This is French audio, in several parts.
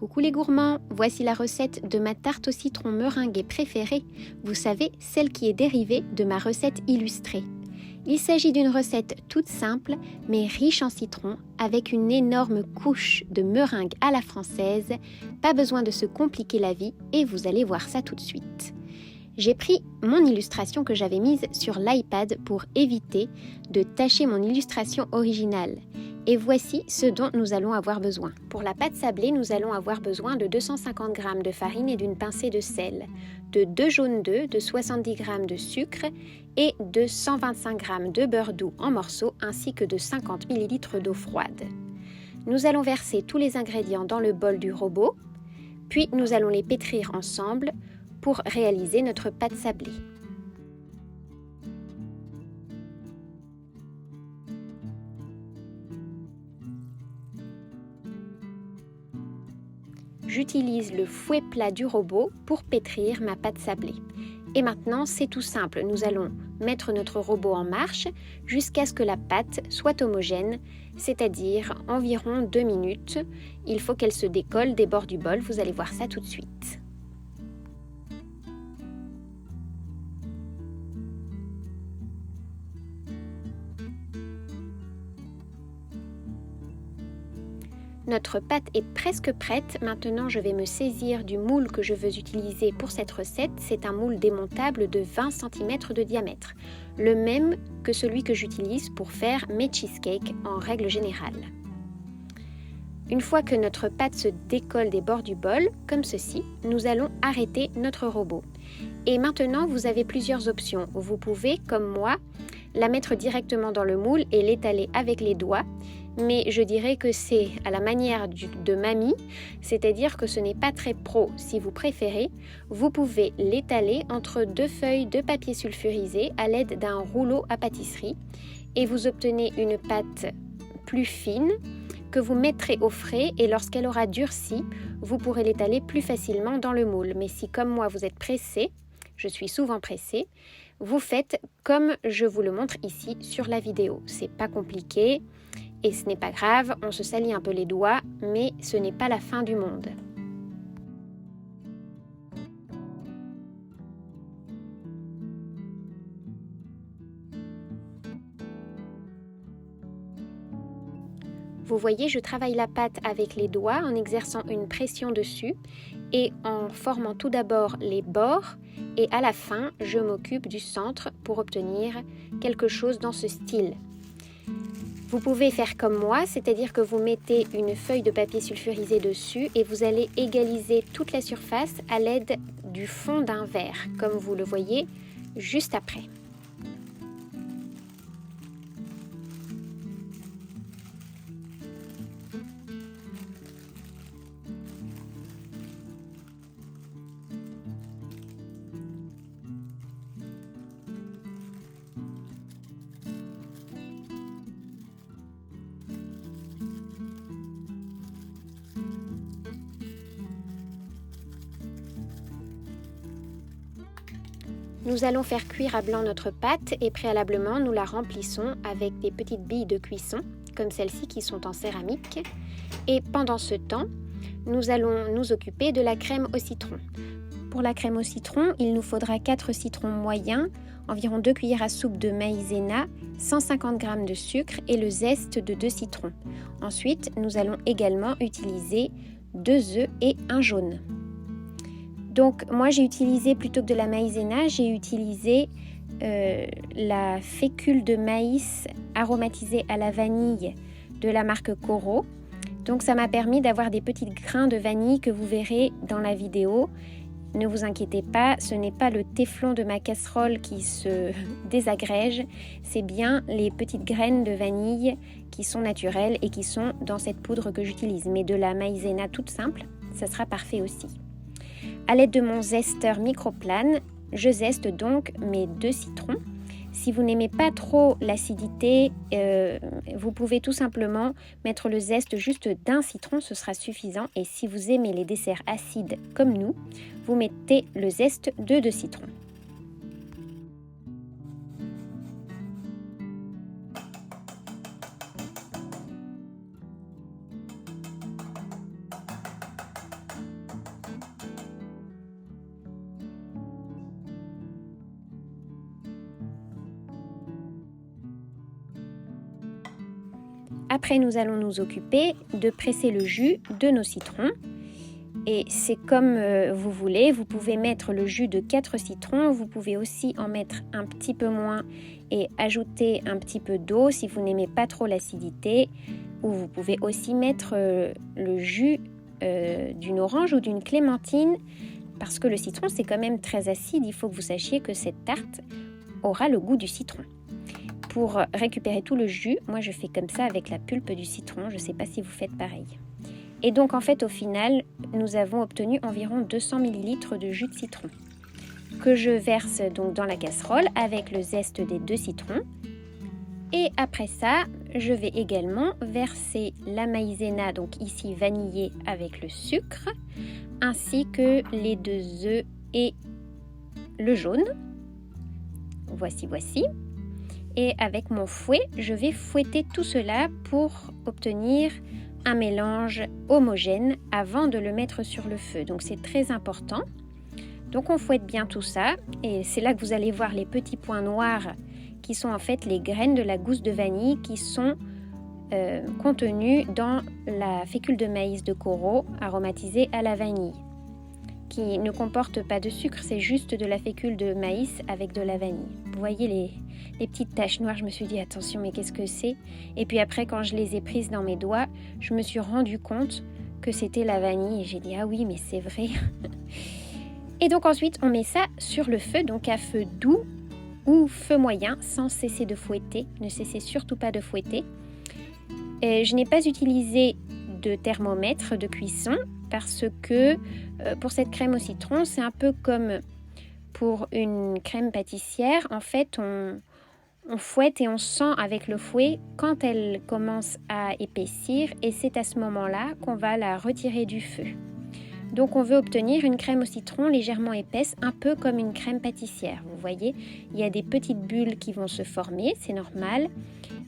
Coucou les gourmands, voici la recette de ma tarte au citron meringuée préférée, vous savez, celle qui est dérivée de ma recette illustrée. Il s'agit d'une recette toute simple mais riche en citron avec une énorme couche de meringue à la française, pas besoin de se compliquer la vie et vous allez voir ça tout de suite. J'ai pris mon illustration que j'avais mise sur l'iPad pour éviter de tacher mon illustration originale. Et voici ce dont nous allons avoir besoin. Pour la pâte sablée, nous allons avoir besoin de 250 g de farine et d'une pincée de sel, de 2 jaunes d'œufs, de 70 g de sucre et de 125 g de beurre doux en morceaux ainsi que de 50 ml d'eau froide. Nous allons verser tous les ingrédients dans le bol du robot, puis nous allons les pétrir ensemble pour réaliser notre pâte sablée. J'utilise le fouet plat du robot pour pétrir ma pâte sablée. Et maintenant, c'est tout simple. Nous allons mettre notre robot en marche jusqu'à ce que la pâte soit homogène, c'est-à-dire environ 2 minutes. Il faut qu'elle se décolle des bords du bol. Vous allez voir ça tout de suite. Notre pâte est presque prête. Maintenant, je vais me saisir du moule que je veux utiliser pour cette recette. C'est un moule démontable de 20 cm de diamètre, le même que celui que j'utilise pour faire mes cheesecakes en règle générale. Une fois que notre pâte se décolle des bords du bol, comme ceci, nous allons arrêter notre robot. Et maintenant, vous avez plusieurs options. Vous pouvez, comme moi, la mettre directement dans le moule et l'étaler avec les doigts. Mais je dirais que c'est à la manière de mamie, c'est-à-dire que ce n'est pas très pro. Si vous préférez, vous pouvez l'étaler entre 2 feuilles de papier sulfurisé à l'aide d'un rouleau à pâtisserie et vous obtenez une pâte plus fine que vous mettrez au frais et lorsqu'elle aura durci, vous pourrez l'étaler plus facilement dans le moule. Mais si comme moi vous êtes pressé, je suis souvent pressée, vous faites comme je vous le montre ici sur la vidéo. C'est pas compliqué. Et ce n'est pas grave, on se salit un peu les doigts, mais ce n'est pas la fin du monde. Vous voyez, je travaille la pâte avec les doigts en exerçant une pression dessus et en formant tout d'abord les bords et à la fin, je m'occupe du centre pour obtenir quelque chose dans ce style. Vous pouvez faire comme moi, c'est-à-dire que vous mettez une feuille de papier sulfurisé dessus et vous allez égaliser toute la surface à l'aide du fond d'un verre, comme vous le voyez juste après. Nous allons faire cuire à blanc notre pâte et préalablement nous la remplissons avec des petites billes de cuisson, comme celles-ci qui sont en céramique. Et pendant ce temps, nous allons nous occuper de la crème au citron. Pour la crème au citron, il nous faudra 4 citrons moyens, environ 2 cuillères à soupe de maïzena, 150 g de sucre et le zeste de 2 citrons. Ensuite, nous allons également utiliser 2 œufs et un jaune. Donc moi j'ai utilisé, plutôt que de la maïzena, j'ai utilisé la fécule de maïs aromatisée à la vanille de la marque Coro. Donc ça m'a permis d'avoir des petits grains de vanille que vous verrez dans la vidéo. Ne vous inquiétez pas, ce n'est pas le téflon de ma casserole qui se désagrège, c'est bien les petites graines de vanille qui sont naturelles et qui sont dans cette poudre que j'utilise. Mais de la maïzena toute simple, ça sera parfait aussi. À l'aide de mon zesteur microplane, je zeste donc mes 2 citrons. Si vous n'aimez pas trop l'acidité, vous pouvez tout simplement mettre le zeste juste d'un citron, ce sera suffisant. Et si vous aimez les desserts acides comme nous, vous mettez le zeste de 2 citrons. Après, nous allons nous occuper de presser le jus de nos citrons. Et c'est comme vous voulez, vous pouvez mettre le jus de 4 citrons, vous pouvez aussi en mettre un petit peu moins et ajouter un petit peu d'eau si vous n'aimez pas trop l'acidité. Ou vous pouvez aussi mettre le jus d'une orange ou d'une clémentine, parce que le citron c'est quand même très acide, il faut que vous sachiez que cette tarte aura le goût du citron. Pour récupérer tout le jus, moi je fais comme ça avec la pulpe du citron, je ne sais pas si vous faites pareil. Et donc en fait au final, nous avons obtenu environ 200 ml de jus de citron que je verse donc dans la casserole avec le zeste des 2 citrons. Et après ça, je vais également verser la maïzena, donc ici vanillée avec le sucre, ainsi que les 2 œufs et le jaune. Voici. Et avec mon fouet, je vais fouetter tout cela pour obtenir un mélange homogène avant de le mettre sur le feu. Donc c'est très important. Donc on fouette bien tout ça et c'est là que vous allez voir les petits points noirs qui sont en fait les graines de la gousse de vanille qui sont contenues dans la fécule de maïs de Coro aromatisée à la vanille, qui ne comporte pas de sucre, c'est juste de la fécule de maïs avec de la vanille. Vous voyez les petites taches noires, je me suis dit attention mais qu'est-ce que c'est? Et puis après quand je les ai prises dans mes doigts, je me suis rendu compte que c'était la vanille et j'ai dit ah oui mais c'est vrai. Et donc ensuite on met ça sur le feu, donc à feu doux ou feu moyen sans cesser de fouetter, ne cessez surtout pas de fouetter. Je n'ai pas utilisé de thermomètre de cuisson parce que pour cette crème au citron, c'est un peu comme pour une crème pâtissière. En fait, on fouette et on sent avec le fouet quand elle commence à épaissir et c'est à ce moment-là qu'on va la retirer du feu. Donc on veut obtenir une crème au citron légèrement épaisse, un peu comme une crème pâtissière. Vous voyez, il y a des petites bulles qui vont se former, c'est normal.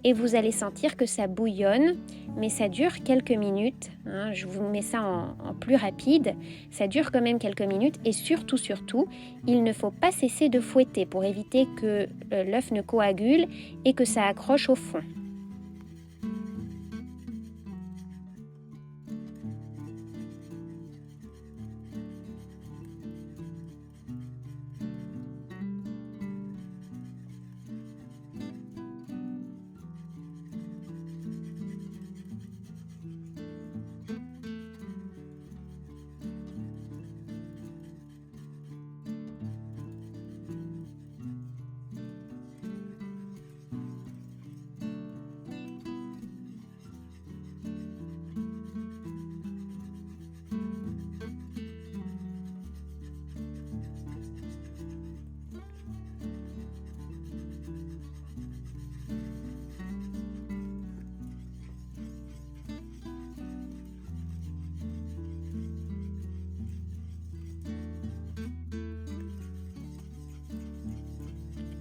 Et vous allez sentir que ça bouillonne, mais ça dure quelques minutes. Je vous mets ça en plus rapide. Ça dure quand même quelques minutes et surtout, il ne faut pas cesser de fouetter pour éviter que l'œuf ne coagule et que ça accroche au fond.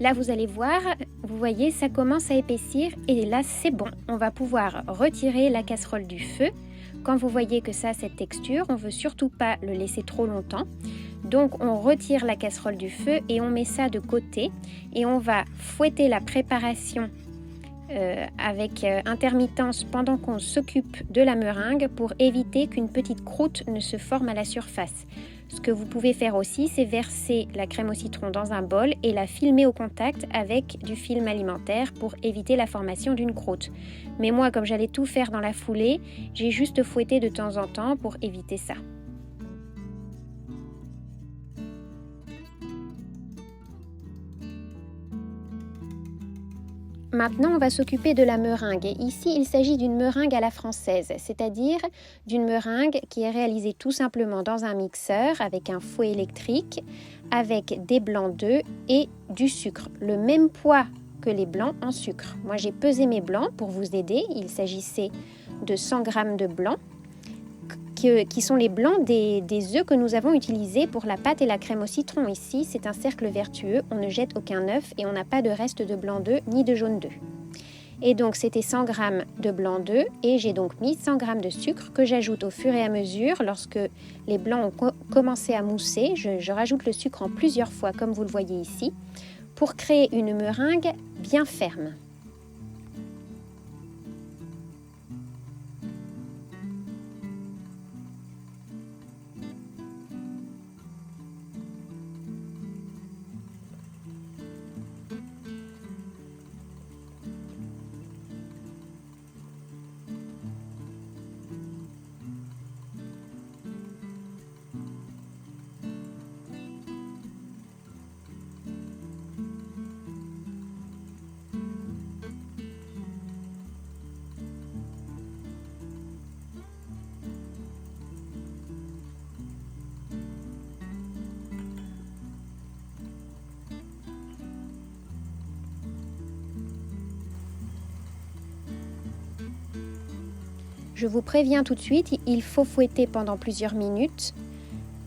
Là, vous allez voir, vous voyez, ça commence à épaissir et là, c'est bon. On va pouvoir retirer la casserole du feu. Quand vous voyez que ça a cette texture, on ne veut surtout pas le laisser trop longtemps. Donc, on retire la casserole du feu et on met ça de côté. Et on va fouetter la préparation avec intermittence pendant qu'on s'occupe de la meringue pour éviter qu'une petite croûte ne se forme à la surface. Ce que vous pouvez faire aussi, c'est verser la crème au citron dans un bol et la filmer au contact avec du film alimentaire pour éviter la formation d'une croûte. Mais moi, comme j'allais tout faire dans la foulée, j'ai juste fouetté de temps en temps pour éviter ça. Maintenant, on va s'occuper de la meringue. Et ici, il s'agit d'une meringue à la française, c'est-à-dire d'une meringue qui est réalisée tout simplement dans un mixeur avec un fouet électrique, avec des blancs d'œufs et du sucre, le même poids que les blancs en sucre. Moi, j'ai pesé mes blancs pour vous aider. Il s'agissait de 100 g de blancs, qui sont les blancs des œufs que nous avons utilisés pour la pâte et la crème au citron. Ici, c'est un cercle vertueux, on ne jette aucun œuf et on n'a pas de reste de blanc d'œuf ni de jaune d'œuf. Et donc, c'était 100 g de blanc d'œuf et j'ai donc mis 100 g de sucre que j'ajoute au fur et à mesure. Lorsque les blancs ont commencé à mousser, je rajoute le sucre en plusieurs fois, comme vous le voyez ici, pour créer une meringue bien ferme. Je vous préviens tout de suite, il faut fouetter pendant plusieurs minutes,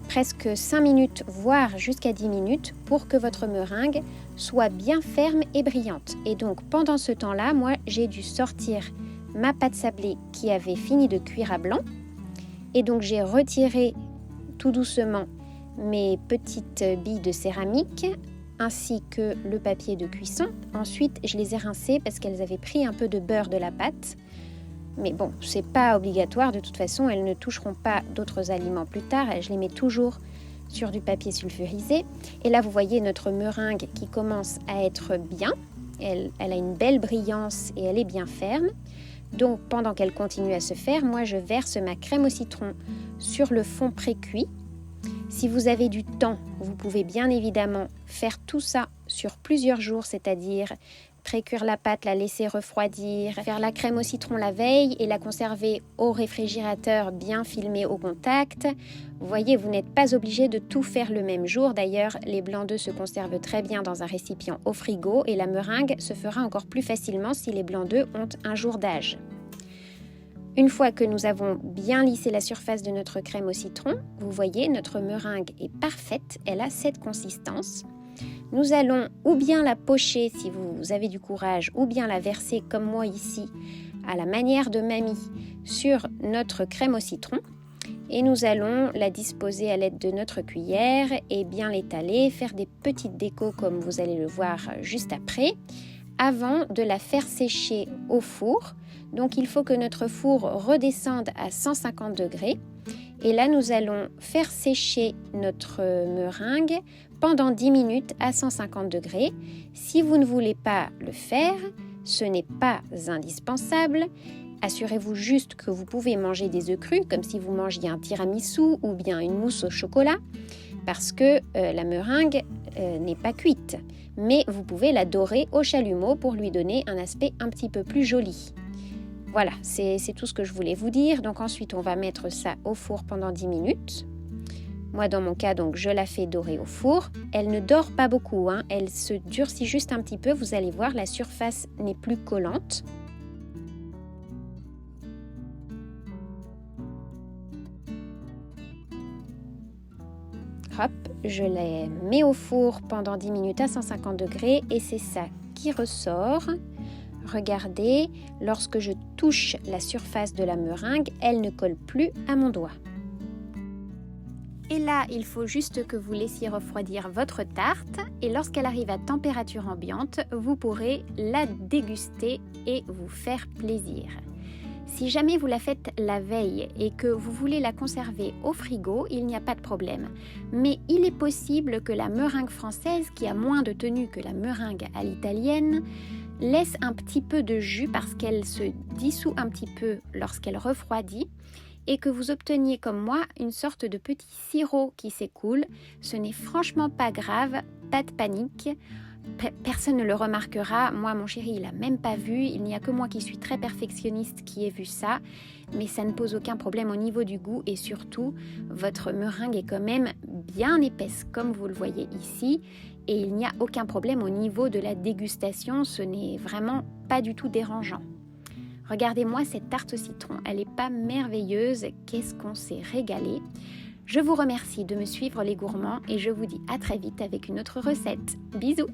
presque 5 minutes, voire jusqu'à 10 minutes, pour que votre meringue soit bien ferme et brillante. Et donc pendant ce temps-là, moi j'ai dû sortir ma pâte sablée qui avait fini de cuire à blanc. Et donc j'ai retiré tout doucement mes petites billes de céramique ainsi que le papier de cuisson. Ensuite, je les ai rincées parce qu'elles avaient pris un peu de beurre de la pâte. Mais bon, c'est pas obligatoire, de toute façon, elles ne toucheront pas d'autres aliments plus tard. Je les mets toujours sur du papier sulfurisé. Et là, vous voyez notre meringue qui commence à être bien. Elle a une belle brillance et elle est bien ferme. Donc, pendant qu'elle continue à se faire, moi, je verse ma crème au citron sur le fond pré-cuit. Si vous avez du temps, vous pouvez bien évidemment faire tout ça sur plusieurs jours, c'est-à-dire pré-cuire la pâte, la laisser refroidir, faire la crème au citron la veille et la conserver au réfrigérateur bien filmée au contact. Vous voyez, vous n'êtes pas obligé de tout faire le même jour. D'ailleurs, les blancs d'œufs se conservent très bien dans un récipient au frigo et la meringue se fera encore plus facilement si les blancs d'œufs ont un jour d'âge. Une fois que nous avons bien lissé la surface de notre crème au citron, vous voyez, notre meringue est parfaite, elle a cette consistance. Nous allons ou bien la pocher si vous avez du courage, ou bien la verser comme moi ici, à la manière de mamie, sur notre crème au citron. Et nous allons la disposer à l'aide de notre cuillère et bien l'étaler, faire des petites décos comme vous allez le voir juste après, avant de la faire sécher au four. Donc il faut que notre four redescende à 150 degrés. Et là, nous allons faire sécher notre meringue pendant 10 minutes à 150 degrés. Si vous ne voulez pas le faire, ce n'est pas indispensable. Assurez-vous juste que vous pouvez manger des œufs crus, comme si vous mangiez un tiramisu ou bien une mousse au chocolat, parce que la meringue n'est pas cuite. Mais vous pouvez la dorer au chalumeau pour lui donner un aspect un petit peu plus joli. Voilà, c'est tout ce que je voulais vous dire. Donc ensuite, on va mettre ça au four pendant 10 minutes. Moi, dans mon cas, donc, je la fais dorer au four. Elle ne dore pas beaucoup, hein. Elle se durcit juste un petit peu. Vous allez voir, la surface n'est plus collante. Hop, je les mets au four pendant 10 minutes à 150 degrés et c'est ça qui ressort. Regardez, lorsque je touche la surface de la meringue, elle ne colle plus à mon doigt. Et là, il faut juste que vous laissiez refroidir votre tarte et lorsqu'elle arrive à température ambiante, vous pourrez la déguster et vous faire plaisir. Si jamais vous la faites la veille et que vous voulez la conserver au frigo, il n'y a pas de problème. Mais il est possible que la meringue française, qui a moins de tenue que la meringue à l'italienne, laisse un petit peu de jus parce qu'elle se dissout un petit peu lorsqu'elle refroidit et que vous obteniez comme moi une sorte de petit sirop qui s'écoule. Ce n'est franchement pas grave, pas de panique. Personne ne le remarquera. Moi, mon chéri, il n'a même pas vu. Il n'y a que moi qui suis très perfectionniste qui ai vu ça. Mais ça ne pose aucun problème au niveau du goût. Et surtout, votre meringue est quand même bien épaisse, comme vous le voyez ici. Et il n'y a aucun problème au niveau de la dégustation. Ce n'est vraiment pas du tout dérangeant. Regardez-moi cette tarte au citron. Elle n'est pas merveilleuse. Qu'est-ce qu'on s'est régalé. Je vous remercie de me suivre les gourmands et je vous dis à très vite avec une autre recette. Bisous!